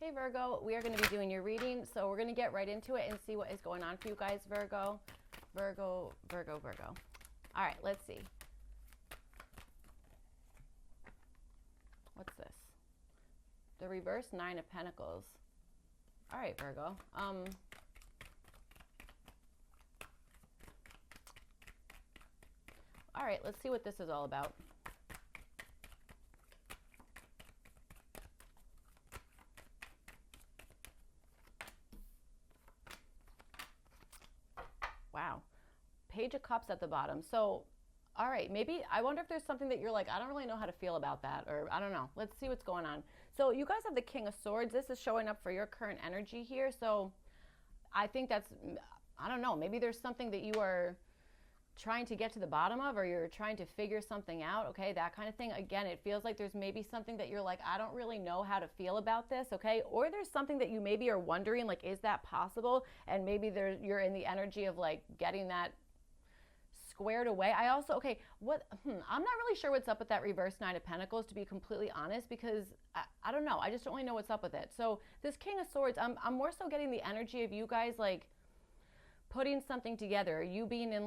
Okay, Virgo, we are going to be doing your reading, so we're going to get right into it and see what is going on for you guys, Virgo. Virgo, Virgo, Virgo. All right, let's see. What's this? The reverse Nine of Pentacles. All right, Virgo. All right, let's see what this is all about. Wow. Page of Cups at the bottom. So, all right, maybe, I wonder if there's something that you're like, I don't really know how to feel about that, or I don't know. Let's see what's going on. So you guys have the King of Swords. This is showing up for your current energy here. So I think that's, I don't know, maybe there's something that you are trying to get to the bottom of, or you're trying to figure something out, okay, that kind of thing. Again, it feels like there's maybe something that you're like, I don't really know how to feel about this, okay, or there's something that you maybe are wondering, like, is that possible? And maybe you're in the energy of like getting that squared away. I also, okay, I'm not really sure what's up with that reverse Nine of Pentacles, to be completely honest, because I don't know, I just don't really know what's up with it. So this King of Swords, I'm more so getting the energy of you guys like putting something together, you being in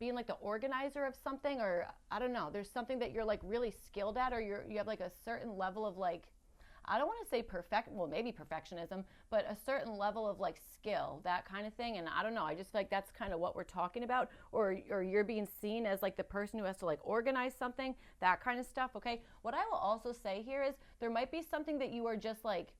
being like the organizer of something, or I don't know, there's something that you're like really skilled at, or you have like a certain level of like, I don't want to say maybe perfectionism, but a certain level of like skill, that kind of thing. And I don't know, I just feel like that's kind of what we're talking about, or you're being seen as like the person who has to like organize something, that kind of stuff, okay? What I will also say here is there might be something that you are just like,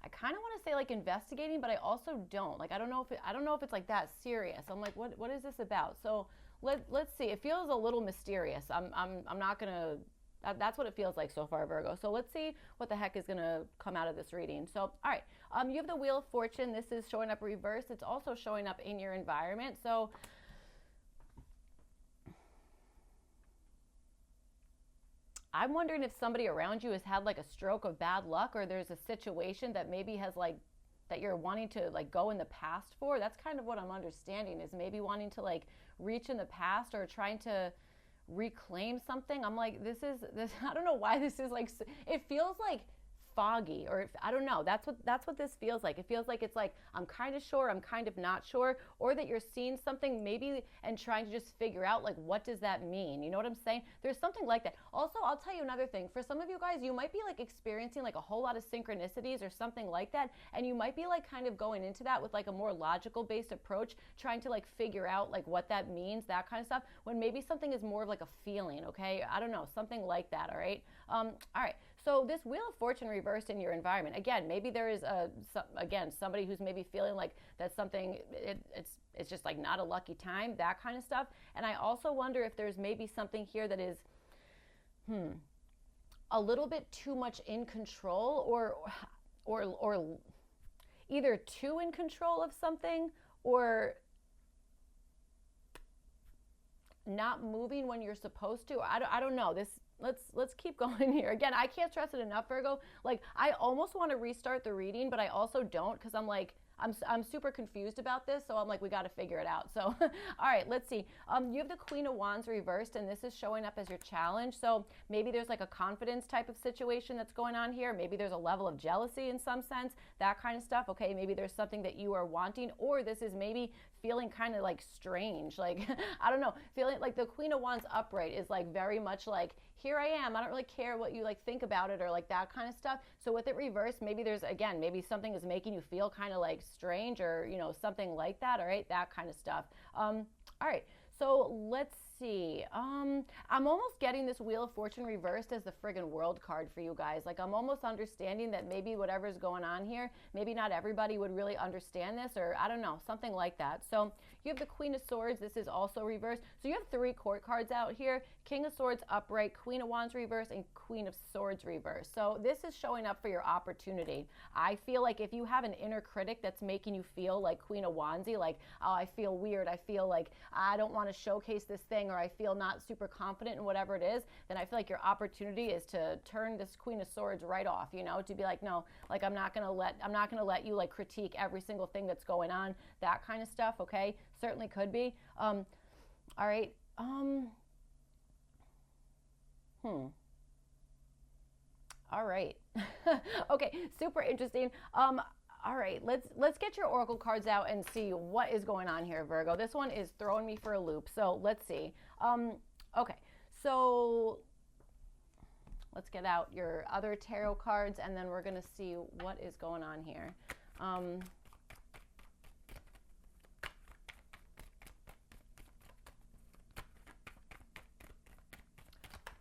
I kind of want to say like investigating, but I also don't. Like, I don't know if it's like that serious. I'm like, what is this about? So let's see. It feels a little mysterious. I'm not gonna. That's what it feels like so far, Virgo. So let's see what the heck is gonna come out of this reading. So, all right, you have the Wheel of Fortune. This is showing up reversed. It's also showing up in your environment. So I'm wondering if somebody around you has had like a stroke of bad luck, or there's a situation that maybe has like, that you're wanting to like go in the past for. That's kind of what I'm understanding, is maybe wanting to like reach in the past or trying to reclaim something. I'm like, this, I don't know why this is like, it feels like foggy, or I don't know, that's what this feels like. It feels like it's like, I'm kind of sure, I'm kind of not sure, or that you're seeing something maybe and trying to just figure out like, what does that mean? You know what I'm saying? There's something like that. Also, I'll tell you another thing. For some of you guys, you might be like experiencing like a whole lot of synchronicities or something like that, and you might be like kind of going into that with like a more logical based approach, trying to like figure out like what that means, that kind of stuff, when maybe something is more of like a feeling, okay? I don't know, something like that, all right? All right. So this Wheel of Fortune reversed in your environment. Again, maybe there is somebody who's maybe feeling like that's something, it's just like not a lucky time, that kind of stuff. And I also wonder if there's maybe something here that is a little bit too much in control, or either too in control of something, or not moving when you're supposed to. I don't know. Let's keep going here. Again, I can't stress it enough, Virgo. Like, I almost want to restart the reading, but I also don't, because I'm like, I'm super confused about this, so I'm like, we got to figure it out. So, all right, let's see. You have the Queen of Wands reversed, and this is showing up as your challenge. So maybe there's like a confidence type of situation that's going on here. Maybe there's a level of jealousy in some sense, that kind of stuff. Okay, maybe there's something that you are wanting, or this is maybe feeling kind of like strange. Like, I don't know, feeling like the Queen of Wands upright is like very much like, here I am, I don't really care what you like think about it, or like that kind of stuff. So with it reversed, maybe there's, again, maybe something is making you feel kind of like strange, or, you know, something like that. All right, that kind of stuff. All right, so let's see. I'm almost getting this Wheel of Fortune reversed as the friggin' World card for you guys. Like, I'm almost understanding that maybe whatever's going on here, maybe not everybody would really understand this, or I don't know, something like that. So you have the Queen of Swords. This is also reversed. So you have 3 court cards out here: King of Swords upright, Queen of Wands reversed, and Queen of Swords reversed. So this is showing up for your opportunity. I feel like if you have an inner critic that's making you feel like Queen of Wandsy, like, oh, I feel weird, I feel like I don't want to showcase this thing, or I feel not super confident in whatever it is, then I feel like your opportunity is to turn this Queen of Swords right off, you know, to be like, no, like, I'm not gonna let you like critique every single thing that's going on, that kind of stuff. Okay, certainly could be. All right. All right. Okay, super interesting. All right, let's get your oracle cards out and see what is going on here, Virgo. This one is throwing me for a loop. So let's see. Okay, so let's get out your other tarot cards, and then we're gonna see what is going on here.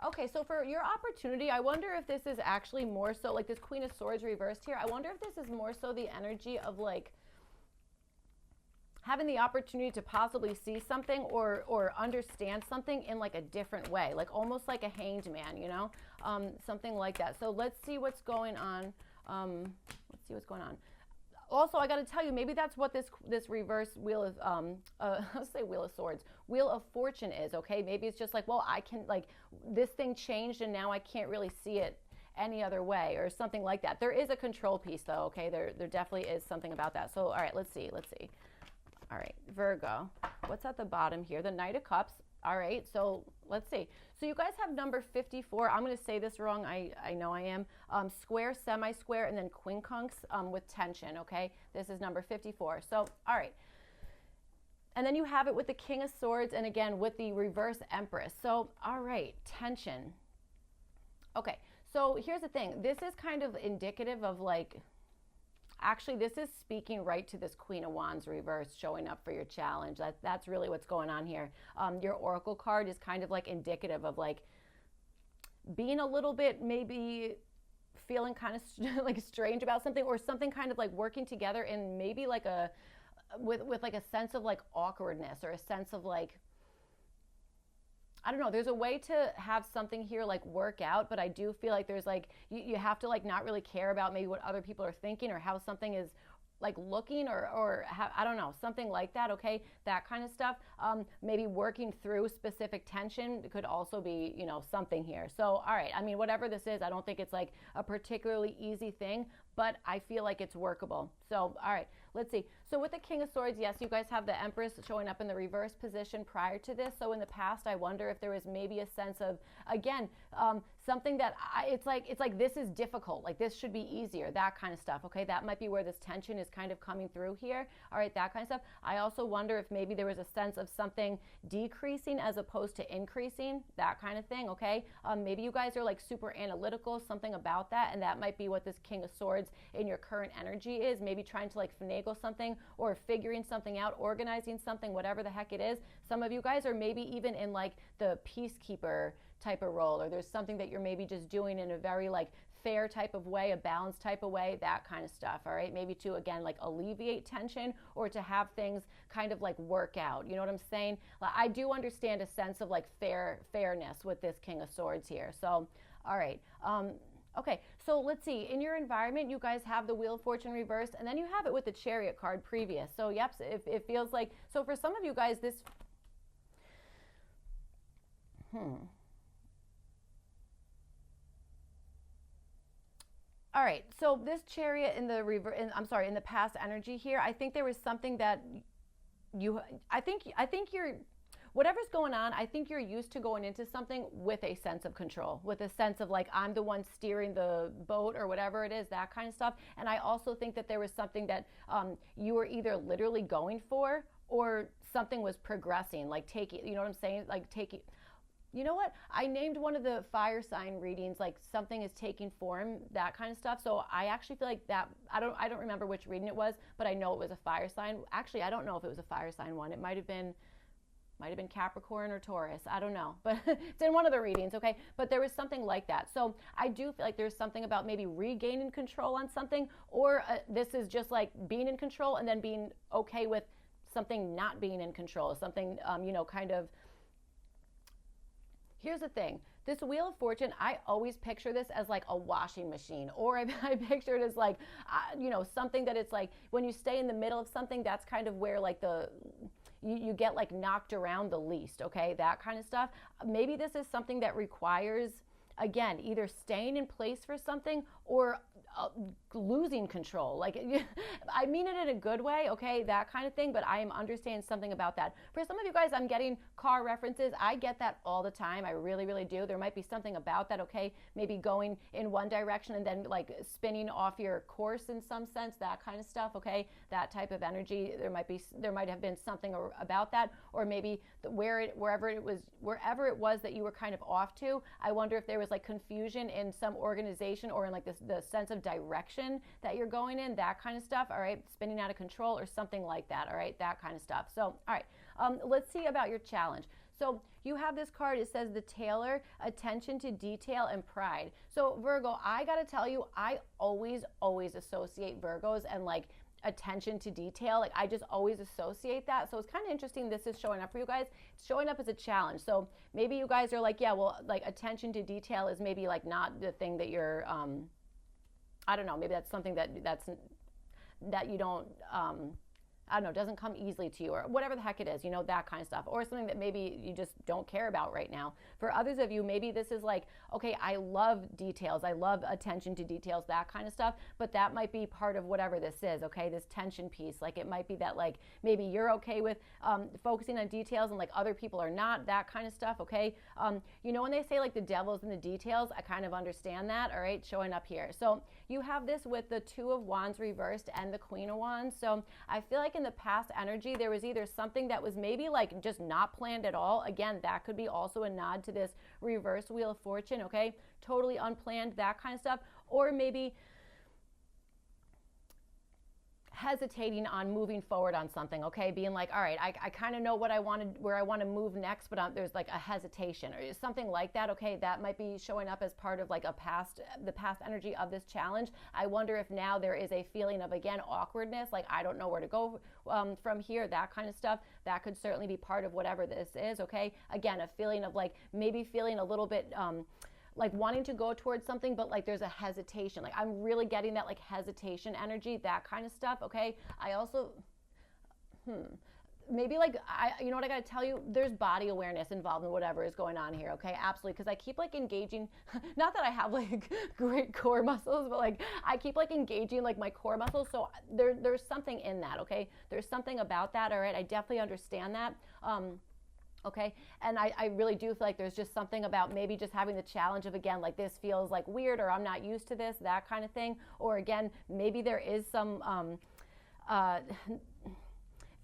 Okay, so for your opportunity, I wonder if this is actually more so like this Queen of Swords reversed here. I wonder if this is more so the energy of like having the opportunity to possibly see something or understand something in like a different way, like almost like a hanged man, you know, something like that. So let's see what's going on. Let's see what's going on. Also, I got to tell you, maybe that's what this reverse wheel of let's say Wheel of Swords, Wheel of Fortune is. Okay, maybe it's just like, well, I can like this thing changed and now I can't really see it any other way or something like that. There is a control piece though. Okay, there definitely is something about that. So all right, let's see. All right, Virgo, what's at the bottom here? The Knight of Cups. All right, so let's see. So you guys have number 54. I'm going to say this wrong. I know I am. Square, semi-square, and then quincunx with tension, okay? This is number 54. So, all right. And then you have it with the King of Swords and again with the reverse Empress. So, all right, tension. Okay, so here's the thing. This is kind of indicative of like, actually, this is speaking right to this Queen of Wands reverse showing up for your challenge. That's really what's going on here. Your Oracle card is kind of like indicative of like being a little bit maybe feeling kind of like strange about something or something kind of like working together in maybe like a, with like a sense of like awkwardness or a sense of like, I don't know, there's a way to have something here like work out, but I do feel like there's like, you have to like not really care about maybe what other people are thinking or how something is like looking or I don't know, something like that, okay? That kind of stuff. Maybe working through specific tension could also be, you know, something here. So, all right, I mean, whatever this is, I don't think it's like a particularly easy thing, but I feel like it's workable. So, all right, let's see. So with the King of Swords, yes, you guys have the Empress showing up in the reverse position prior to this. So in the past, I wonder if there was maybe a sense of, again, something that it's like this is difficult, like this should be easier, that kind of stuff, okay? That might be where this tension is kind of coming through here, all right, that kind of stuff. I also wonder if maybe there was a sense of something decreasing as opposed to increasing, that kind of thing, okay? Maybe you guys are like super analytical, something about that, and that might be what this King of Swords in your current energy is, maybe trying to like finagle something or figuring something out, organizing something, whatever the heck it is. Some of you guys are maybe even in like the peacekeeper type of role, or there's something that you're maybe just doing in a very like fair type of way, a balanced type of way, that kind of stuff, all right? Maybe to, again, like alleviate tension or to have things kind of like work out, you know what I'm saying? I do understand a sense of like fairness with this King of Swords here. So, all right. Okay, so let's see. In your environment, you guys have the Wheel of Fortune reversed, and then you have it with the Chariot card previous. So, yep, it feels like, so for some of you guys, this, All right, so this Chariot in the in the past energy here, I think there was something that I think you're, whatever's going on, I think you're used to going into something with a sense of control, with a sense of like, I'm the one steering the boat or whatever it is, that kind of stuff. And I also think that there was something that you were either literally going for or something was progressing, like taking, you know what I'm saying? Like taking, you know what? I named one of the fire sign readings like something is taking form, that kind of stuff. So I actually feel like that, I don't remember which reading it was, but I know it was a fire sign. Actually, I don't know if it was a fire sign one. It might have been Capricorn or Taurus. I don't know, but it's in one of the readings, okay? But there was something like that. So I do feel like there's something about maybe regaining control on something, or this is just like being in control and then being okay with something not being in control, something, you know, kind of. Here's the thing, this Wheel of Fortune, I always picture this as like a washing machine, or I picture it as like, you know, something that it's like, when you stay in the middle of something, that's kind of where like you get like knocked around the least, okay, that kind of stuff. Maybe this is something that requires, again, either staying in place for something or losing control. Like, I mean it in a good way, okay, that kind of thing, but I am understanding something about that. For some of you guys, I'm getting car references. I get that all the time. I really, really do. There might be something about that, okay, maybe going in one direction and then like spinning off your course in some sense, that kind of stuff, okay, that type of energy. There might have been something about that, or maybe wherever it was that you were kind of off to. I wonder if there was like confusion in some organization or in like the sense of direction that you're going in, that kind of stuff, all right, spinning out of control or something like that, all right, that kind of stuff. So, all right, let's see about your challenge. So you have this card, it says the tailor, attention to detail and pride. So Virgo, I gotta tell you, I always associate Virgos and like attention to detail. Like I just always associate that. So it's kind of interesting this is showing up for you guys. It's showing up as a challenge. So maybe you guys are like, yeah, well, like attention to detail is maybe like not the thing that you're, I don't know, maybe that's something that you don't, I don't know, doesn't come easily to you or whatever the heck it is, you know, that kind of stuff, or something that maybe you just don't care about right now. For others of you, maybe this is like, okay, I love details. I love attention to details, that kind of stuff, but that might be part of whatever this is, okay, this tension piece. Like it might be that like, maybe you're okay with focusing on details and like other people are not, that kind of stuff, okay? You know, when they say like the devil's in the details, I kind of understand that, all right, showing up here. So you have this with the Two of Wands reversed and the Queen of Wands. So I feel like in the past energy, there was either something that was maybe like just not planned at all. Again, that could be also a nod to this reverse Wheel of Fortune, okay? Totally unplanned, that kind of stuff. Or maybe hesitating on moving forward on something, okay? Being like, all right, I kind of know what I wanted, where I want to move next, but there's like a hesitation or something like that, okay? That might be showing up as part of like the past energy of this challenge. I wonder if now there is a feeling of, again, awkwardness, like I don't know where to go from here, that kind of stuff. That could certainly be part of whatever this is, okay? Again, a feeling of like maybe feeling a little bit like wanting to go towards something, but like there's a hesitation. Like I'm really getting that like hesitation energy, that kind of stuff, okay? I also, maybe like, you know what I gotta tell you? There's body awareness involved in whatever is going on here, okay? Absolutely, because I keep like engaging, not that I have like great core muscles, but like I keep like engaging like my core muscles, so there's something in that, okay? There's something about that, all right? I definitely understand that. Okay, and I really do feel like there's just something about maybe just having the challenge of, again, like this feels like weird or I'm not used to this, that kind of thing. Or again, maybe there is some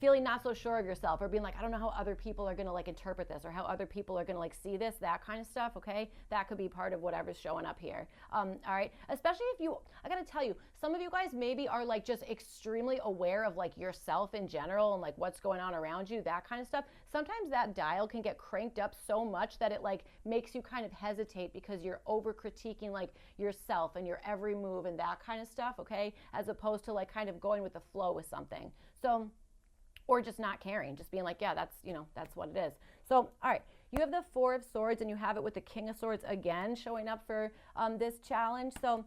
feeling not so sure of yourself, or being like, I don't know how other people are going to like interpret this, or how other people are going to like see this, that kind of stuff, okay? That could be part of whatever's showing up here. All right, especially if you, I got to tell you, some of you guys maybe are like just extremely aware of like yourself in general and like what's going on around you, that kind of stuff. Sometimes that dial can get cranked up so much that it like makes you kind of hesitate because you're over critiquing like yourself and your every move and that kind of stuff, okay? As opposed to like kind of going with the flow with something. So, or just not caring, just being like, yeah, that's, you know, that's what it is. So, all right, you have the Four of Swords and you have it with the King of Swords again showing up for this challenge. So,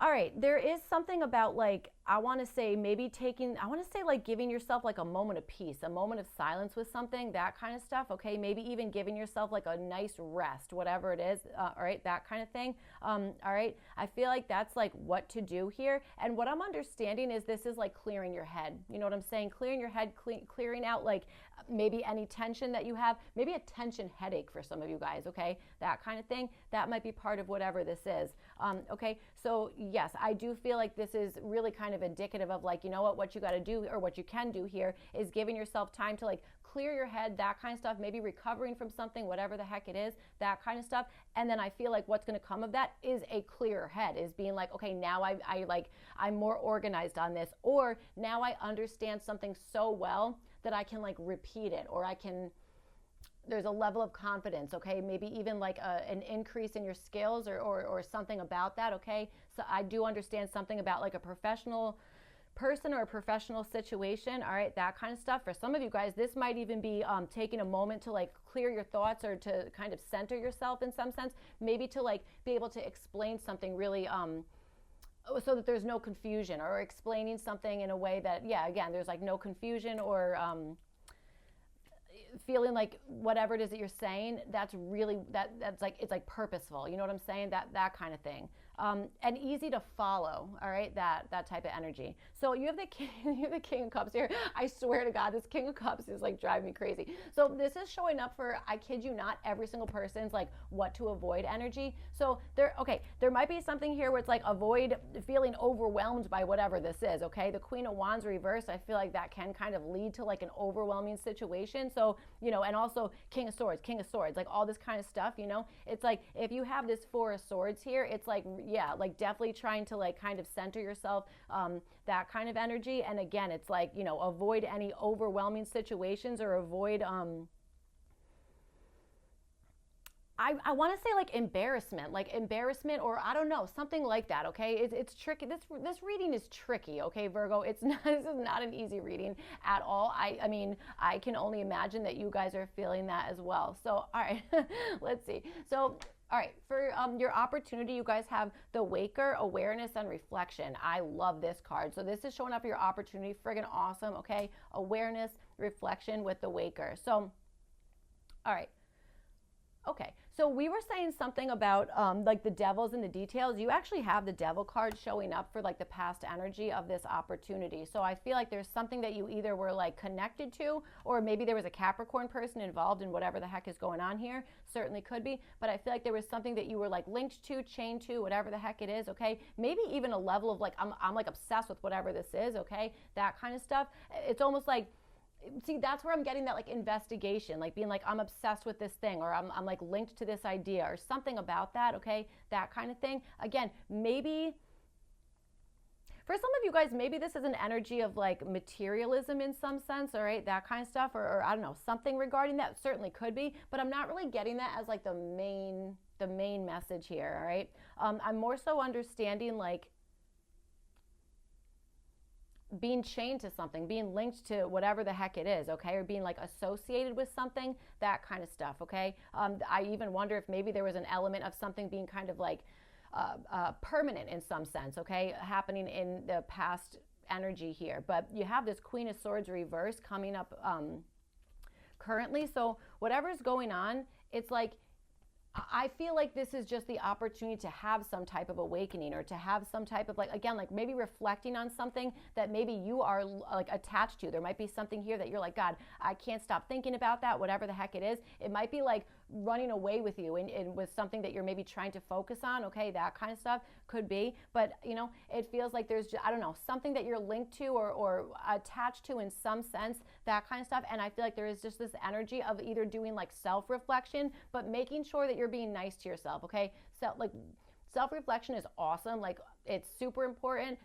all right, there is something about like, I want to say maybe like giving yourself like a moment of peace, a moment of silence with something, that kind of stuff, okay? Maybe even giving yourself like a nice rest, whatever it is, all right, that kind of thing. All right, I feel like that's like what to do here. And what I'm understanding is this is like clearing your head. You know what I'm saying? Clearing your head, clearing out like maybe any tension that you have, maybe a tension headache for some of you guys, okay? That kind of thing. That might be part of whatever this is, okay? So yes, I do feel like this is really kind of indicative of like, you know what you got to do, or what you can do here is giving yourself time to like clear your head, that kind of stuff, maybe recovering from something, whatever the heck it is, that kind of stuff. And then I feel like what's going to come of that is a clearer head, is being like, okay, now I'm more organized on this, or now I understand something so well that I can like repeat it, or there's a level of confidence, okay? Maybe even like an increase in your skills or something about that, okay? So I do understand something about like a professional person or a professional situation, all right, that kind of stuff. For some of you guys, this might even be taking a moment to like clear your thoughts or to kind of center yourself in some sense, maybe to like be able to explain something really so that there's no confusion, or explaining something in a way that, yeah, again, there's like no confusion, or feeling like whatever it is that you're saying, that's really, that's like, it's like purposeful, you know what I'm saying? That kind of thing. and easy to follow. All right, that type of energy. So you have the king, you have the King of Cups here. I swear to God, this King of Cups is like driving me crazy. So this is showing up for, I kid you not, every single person's like what to avoid energy. So there might be something here where it's like avoid feeling overwhelmed by whatever this is. Okay, the Queen of Wands reversed, I feel like that can kind of lead to like an overwhelming situation. So, you know, and also King of Swords, like all this kind of stuff, you know, it's like if you have this Four of Swords here, it's like, yeah, like definitely trying to like kind of center yourself, that kind of energy. And again, it's like, you know, avoid any overwhelming situations, or avoid, I want to say like embarrassment, or I don't know, something like that. Okay, it's tricky. This reading is tricky. Okay, Virgo, it's not. This is not an easy reading at all. I mean, I can only imagine that you guys are feeling that as well. So, all right, let's see. So, all right, for your opportunity, you guys have the Waker, awareness, and reflection. I love this card. So this is showing up for your opportunity. Friggin' awesome. Okay, awareness, reflection with the Waker. So, all right. Okay, so we were saying something about like the devils and the details. You actually have the devil card showing up for like the past energy of this opportunity. So I feel like there's something that you either were like connected to, or maybe there was a Capricorn person involved in whatever the heck is going on here. Certainly could be, but I feel like there was something that you were like linked to, chained to, whatever the heck it is. Okay, maybe even a level of like I'm like obsessed with whatever this is. Okay, that kind of stuff. It's almost like, see, that's where I'm getting that like investigation, like being like, I'm obsessed with this thing, or I'm like linked to this idea, or something about that. Okay, that kind of thing. Again, maybe for some of you guys, maybe this is an energy of like materialism in some sense, all right, that kind of stuff, or I don't know, something regarding that. Certainly could be, but I'm not really getting that as like the main message here. All right, I'm more so understanding like being chained to something, being linked to whatever the heck it is, okay, or being like associated with something, that kind of stuff, okay. I even wonder if maybe there was an element of something being kind of like permanent in some sense, okay, happening in the past energy here. But you have this Queen of Swords reverse coming up currently, so whatever's going on, it's like, I feel like this is just the opportunity to have some type of awakening, or to have some type of like, again, like maybe reflecting on something that maybe you are like attached to. There might be something here that you're like, God, I can't stop thinking about that, whatever the heck it is. It might be like running away with you and with something that you're maybe trying to focus on, okay, that kind of stuff could be. But, you know, it feels like there's, I don't know, something that you're linked to or attached to in some sense, that kind of stuff. And I feel like there is just this energy of either doing like self-reflection, but making sure that you're being nice to yourself, okay? So like self-reflection is awesome, like it's super important,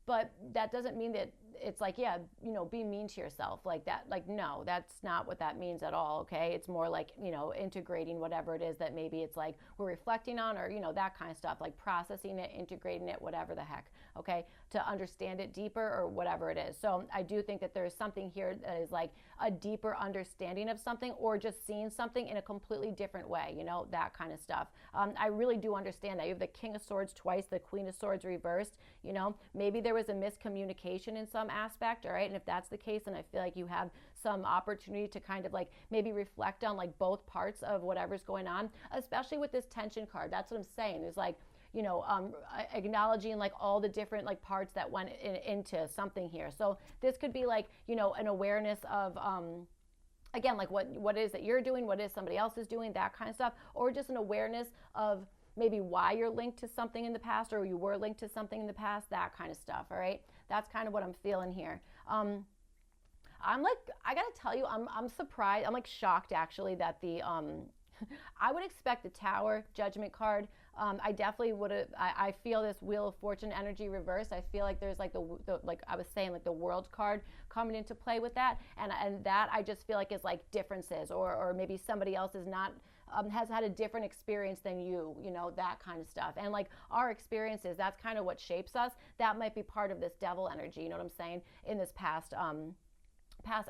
but that doesn't mean that it's like, yeah, you know, be mean to yourself like that. Like, no, that's not what that means at all, okay? It's more like, you know, integrating whatever it is that maybe it's like we're reflecting on, or, you know, that kind of stuff, like processing it, integrating it, whatever the heck, okay, to understand it deeper or whatever it is. So I do think that there's something here that is like a deeper understanding of something, or just seeing something in a completely different way, you know, that kind of stuff. I really do understand that. You have the King of Swords twice, the Queen of Swords reversed, you know, maybe there was a miscommunication in some aspect, all right? And if that's the case, then I feel like you have some opportunity to kind of like maybe reflect on like both parts of whatever's going on, especially with this tension card. That's what I'm saying. It's like, you know, acknowledging like all the different like parts that went into something here. So this could be like, you know, an awareness of, again, like what it is that you're doing, what is somebody else is doing, that kind of stuff, or just an awareness of maybe why you're linked to something in the past, or you were linked to something in the past, that kind of stuff, all right? That's kind of what I'm feeling here. I'm like, I gotta tell you, I'm surprised, I'm like shocked actually that the, I would expect the Tower, Judgment card. I definitely would have, I feel this Wheel of Fortune energy reversed. I feel like there's like the like I was saying, like the World card coming into play with that. And that I just feel like is like differences, or maybe somebody else is not, has had a different experience than you know, that kind of stuff. And like our experiences, that's kind of what shapes us. That might be part of this devil energy, you know what I'm saying, in this past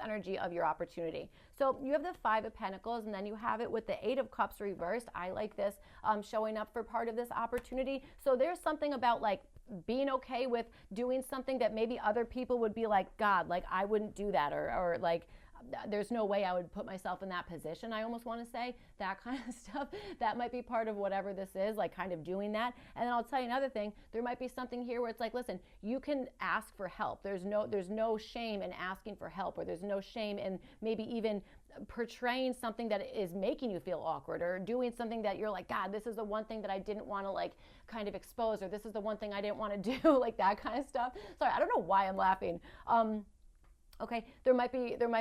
energy of your opportunity. So you have the Five of Pentacles, and then you have it with the Eight of Cups reversed. I like this showing up for part of this opportunity. So there's something about like being okay with doing something that maybe other people would be like, God, like I wouldn't do that, or like, there's no way I would put myself in that position. I almost want to say that kind of stuff. That might be part of whatever this is, like kind of doing that. And then I'll tell you another thing. There might be something here where it's like, listen, you can ask for help. There's no shame in asking for help, or there's no shame in maybe even portraying something that is making you feel awkward, or doing something that you're like, God, this is the one thing that I didn't want to like kind of expose, or this is the one thing I didn't want to do, like that kind of stuff. Sorry, I don't know why I'm laughing. Okay, there might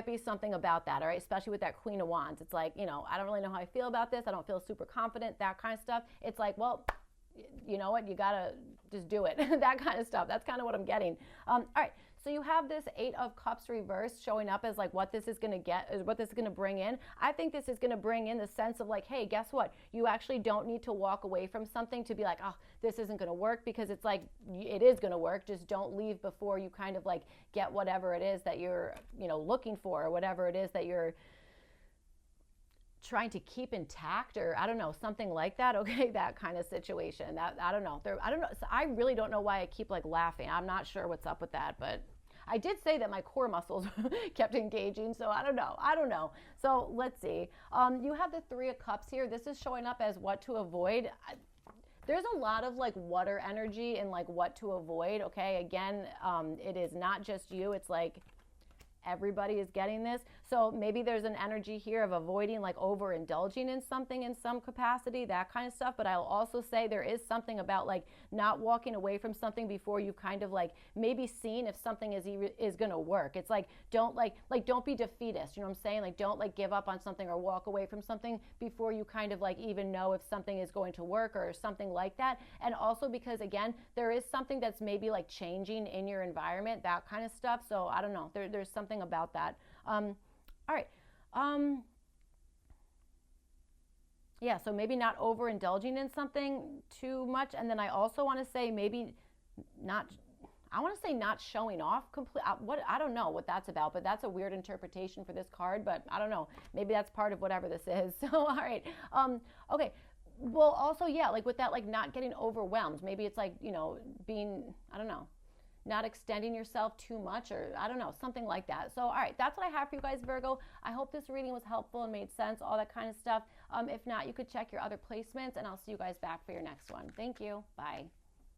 be something about that, all right, especially with that Queen of Wands. It's like, you know, I don't really know how I feel about this. I don't feel super confident, that kind of stuff. It's like, well, you know what, you gotta just do it. That kind of stuff. That's kind of what I'm getting. All right, so you have this 8 of Cups reversed showing up as like what this is going to bring in. I think this is going to bring in the sense of like, hey, guess what? You actually don't need to walk away from something to be like, oh, this isn't going to work, because it's like, it is going to work. Just don't leave before you kind of like get whatever it is that you're, you know, looking for, or whatever it is that you're trying to keep intact, or I don't know, something like that. Okay, that kind of situation. That I don't know. I don't know. So I really don't know why I keep like laughing. I'm not sure what's up with that, but I did say that my core muscles kept engaging, so I don't know. So let's see. You have the 3 of Cups here. This is showing up as what to avoid. There's a lot of like water energy and like what to avoid. Okay, again, it is not just you. It's like everybody is getting this. So maybe there's an energy here of avoiding like overindulging in something in some capacity, that kind of stuff. But I'll also say there is something about like not walking away from something before you've kind of like maybe seen if something is going to work. It's like, don't don't be defeatist. You know what I'm saying? Like, don't like give up on something or walk away from something before you kind of like even know if something is going to work or something like that. And also because again, there is something that's maybe like changing in your environment, that kind of stuff. So I don't know. There's something about that. All right. Yeah, so maybe not overindulging in something too much. And then I also want to say maybe not, I want to say not showing off I don't know what that's about, but that's a weird interpretation for this card, but I don't know. Maybe that's part of whatever this is. So, all right. Okay. Well, also, yeah, like with that, like not getting overwhelmed. Maybe it's like, you know, being, I don't know, not extending yourself too much, or I don't know, something like that. So, all right, that's what I have for you guys, Virgo. I hope this reading was helpful and made sense, all that kind of stuff. If not, you could check your other placements, and I'll see you guys back for your next one. Thank you. Bye.